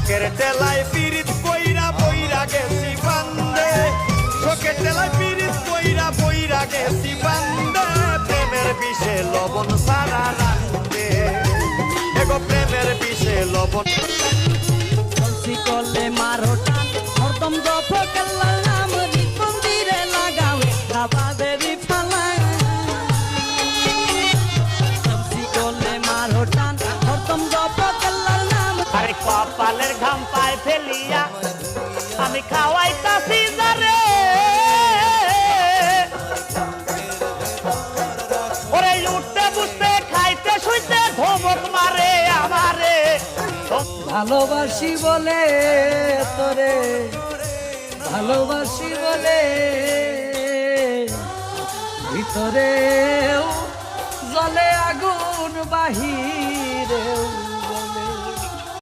শোকের টেলায় পিরিত কইরা বইরা গেছি বান্দে, শোকের টেলায় পিরিত কইরা বইরা গেছি বান্দে, প্রেমের বিষে লবণ সারা রান্দে, এগো প্রেমের বিষে লবণ। কলে মারো টান হরদম জপ কাল্লার নাম মন্দিরে লাগাও খাবাবেরি ফালা। কলে মারো টান হরদম জপ কাল্লার নাম। আরে কপালের ঘাম পায় ফেলিয়া আমি খাওয়াইতাছি যারে, ওরে উঠতে বুঝতে খাইতে শুইতে ধমক মারে আমারে। ভালোবাসি বলে তোরে, ভালোবাসি বলে ভিতরে জলে আগুন বাহিরে